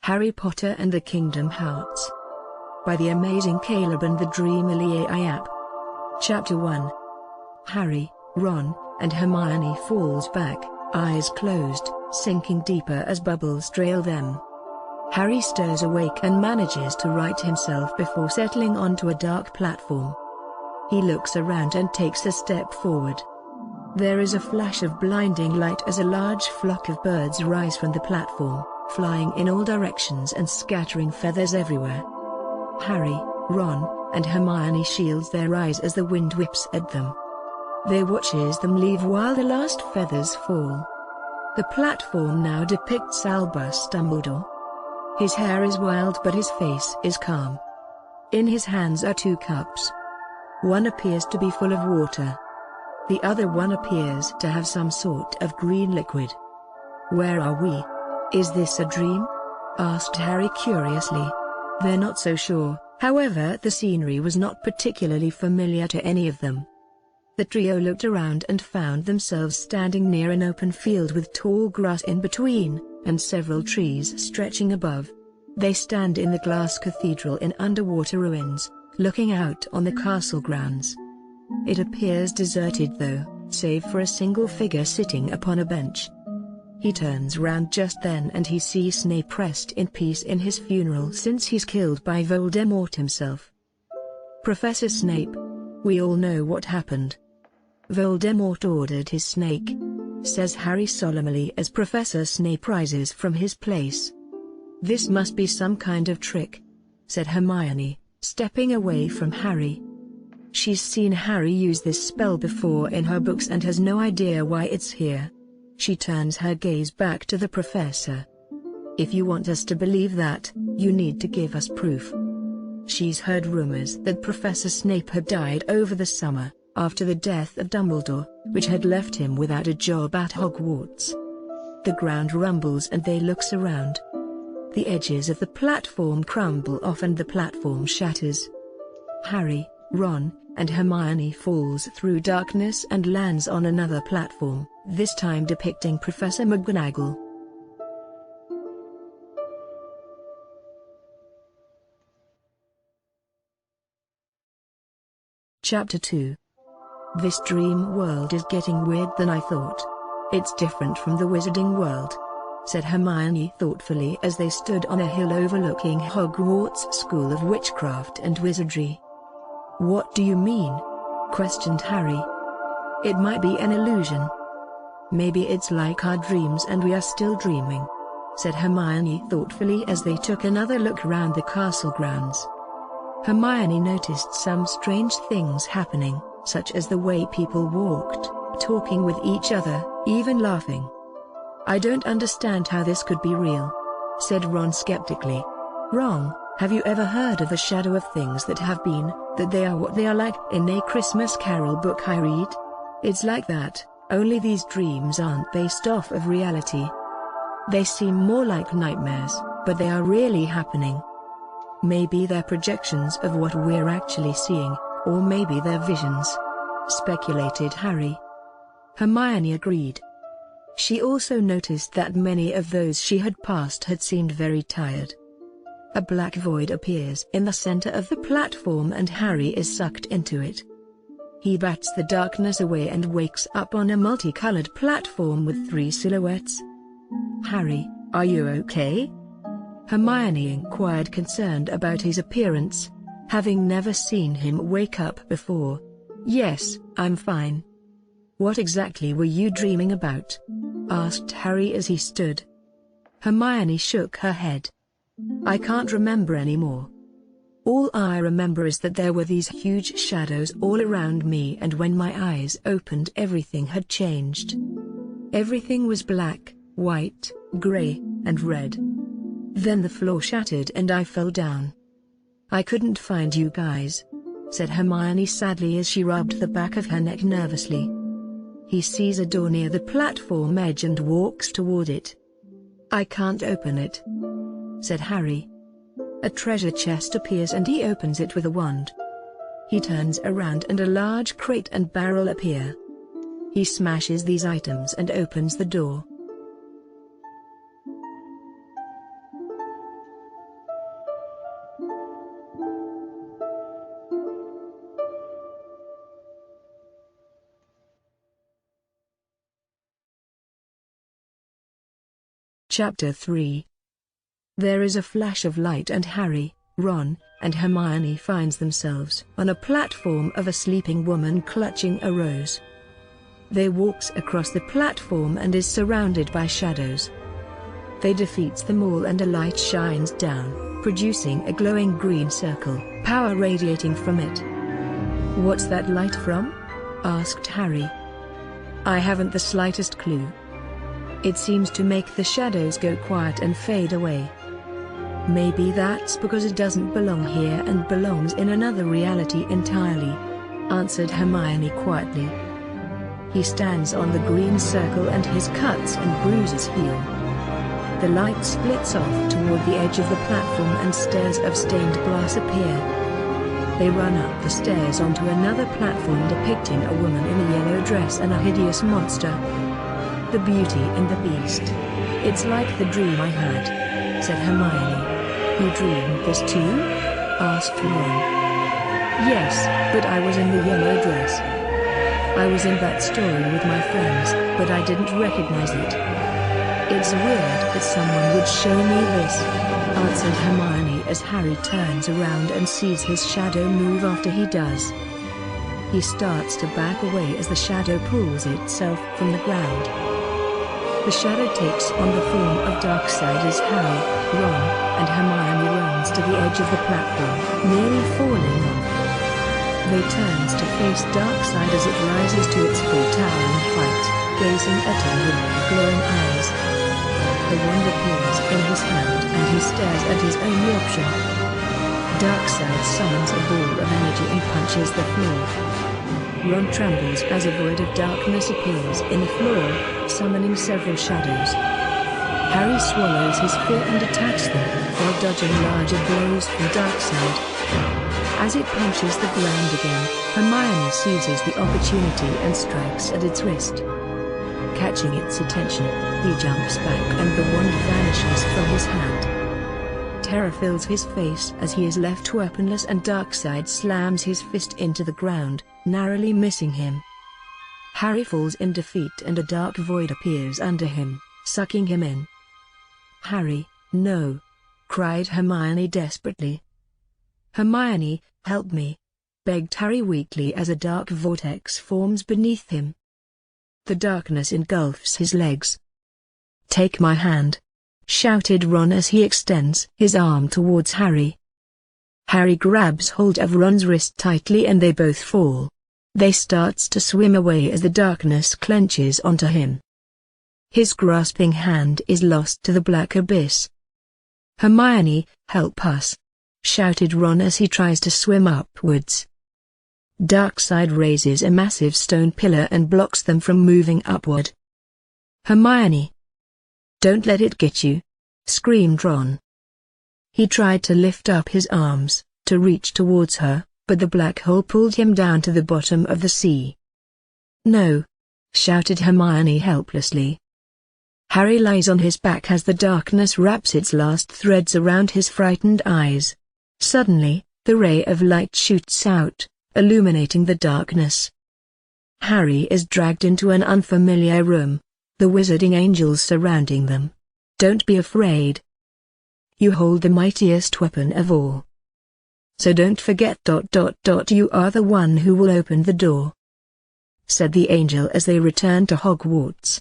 Harry Potter and the Kingdom Hearts. By the amazing Caleb and the Dreamily AI app. Chapter 1. Harry, Ron, and Hermione falls back, eyes closed, sinking deeper as bubbles trail them. Harry stirs awake and manages to right himself before settling onto a dark platform. He looks around and takes a step forward. There is a flash of blinding light as a large flock of birds rise from the platform, flying in all directions and scattering feathers everywhere. Harry, Ron, and Hermione shields their eyes as the wind whips at them. They watches them leave while the last feathers fall. The platform now depicts Albus Dumbledore. His hair is wild but his face is calm. In his hands are two cups. One appears to be full of water. The other one appears to have some sort of green liquid. "Where are we? Is this a dream?" asked Harry curiously. They're not so sure, however the scenery was not particularly familiar to any of them. The trio looked around and found themselves standing near an open field with tall grass in between, and several trees stretching above. They stand in the glass cathedral in underwater ruins, looking out on the castle grounds. It appears deserted though, save for a single figure sitting upon a bench. He turns round just then and he sees Snape rest in peace in his funeral since he's killed by Voldemort himself. "Professor Snape, we all know what happened. Voldemort ordered his snake," says Harry solemnly as Professor Snape rises from his place. "This must be some kind of trick," said Hermione, stepping away from Harry. She's seen Harry use this spell before in her books and has no idea why it's here. She turns her gaze back to the professor. "If you want us to believe that, you need to give us proof." She's heard rumors that Professor Snape had died over the summer, after the death of Dumbledore, which had left him without a job at Hogwarts. The ground rumbles and they looks around. The edges of the platform crumble off and the platform shatters. Harry, Ron, and Hermione falls through darkness and lands on another platform, this time depicting Professor McGonagall. Chapter 2. This dream world is getting weird than I thought. It's different from the wizarding world, said Hermione thoughtfully as they stood on a hill overlooking Hogwarts School of Witchcraft and Wizardry. "What do you mean?" questioned Harry. "It might be an illusion. Maybe it's like our dreams and we are still dreaming," said Hermione thoughtfully as they took another look around the castle grounds. Hermione noticed some strange things happening, such as the way people walked, talking with each other, even laughing. "I don't understand how this could be real," said Ron skeptically. "Ron, have you ever heard of the shadow of things that have been, that they are what they are like in A Christmas Carol book I read? It's like that, only these dreams aren't based off of reality. They seem more like nightmares, but they are really happening. Maybe they're projections of what we're actually seeing, or maybe they're visions," speculated Harry. Hermione agreed. She also noticed that many of those she had passed had seemed very tired. A black void appears in the center of the platform and Harry is sucked into it. He bats the darkness away and wakes up on a multicolored platform with three silhouettes. "Harry, are you okay?" Hermione inquired, concerned about his appearance, having never seen him wake up before. "Yes, I'm fine." "What exactly were you dreaming about?" asked Harry as he stood. Hermione shook her head. "I can't remember anymore. All I remember is that there were these huge shadows all around me and when my eyes opened everything had changed. Everything was black, white, gray, and red. Then the floor shattered and I fell down. I couldn't find you guys," said Hermione sadly as she rubbed the back of her neck nervously. He sees a door near the platform edge and walks toward it. "I can't open it," said Harry. A treasure chest appears and he opens it with a wand. He turns around and a large crate and barrel appear. He smashes these items and opens the door. Chapter 3. There is a flash of light and Harry, Ron, and Hermione finds themselves on a platform of a sleeping woman clutching a rose. They walks across the platform and is surrounded by shadows. They defeats them all and a light shines down, producing a glowing green circle, power radiating from it. "What's that light from?" asked Harry. "I haven't the slightest clue. It seems to make the shadows go quiet and fade away. Maybe that's because it doesn't belong here and belongs in another reality entirely," answered Hermione quietly. He stands on the green circle and his cuts and bruises heal. The light splits off toward the edge of the platform and stairs of stained glass appear. They run up the stairs onto another platform depicting a woman in a yellow dress and a hideous monster. "The Beauty and the Beast. It's like the dream I had," said Hermione. "You dreamed this too?" asked Ron. "Yes, but I was in the yellow dress. I was in that story with my friends, but I didn't recognize it. It's weird that someone would show me this," answered Hermione as Harry turns around and sees his shadow move after he does. He starts to back away as the shadow pulls itself from the ground. The shadow takes on the form of Darkseid as Harry, Ron, and Hermione runs to the edge of the platform, nearly falling off. They turns to face Darkseid as it rises to its full towering height, gazing at him with glowing eyes. The wand appears in his hand and he stares at his only option. Darkseid summons a ball of energy and punches the floor. Ron trembles as a void of darkness appears in the floor, summoning several shadows. Harry swallows his fear and attacks them, while dodging larger blows from Darkseid. As it punches the ground again, Hermione seizes the opportunity and strikes at its wrist. Catching its attention, he jumps back and the wand vanishes from his hand. Terror fills his face as he is left weaponless and Darkseid slams his fist into the ground, narrowly missing him. Harry falls in defeat and a dark void appears under him, sucking him in. "Harry, no!" cried Hermione desperately. "Hermione, help me!" begged Harry weakly as a dark vortex forms beneath him. The darkness engulfs his legs. "Take my hand!" shouted Ron as he extends his arm towards Harry. Harry grabs hold of Ron's wrist tightly and they both fall. They starts to swim away as the darkness clenches onto him. His grasping hand is lost to the black abyss. "Hermione, help us!" shouted Ron as he tries to swim upwards. Darkseid raises a massive stone pillar and blocks them from moving upward. "Hermione! Don't let it get you!" screamed Ron. He tried to lift up his arms, to reach towards her, but the black hole pulled him down to the bottom of the sea. "No!" shouted Hermione helplessly. Harry lies on his back as the darkness wraps its last threads around his frightened eyes. Suddenly, the ray of light shoots out, illuminating the darkness. Harry is dragged into an unfamiliar room, the wizarding angels surrounding them. "Don't be afraid. You hold the mightiest weapon of all. So don't forget ... you are the one who will open the door," said the angel as they return to Hogwarts.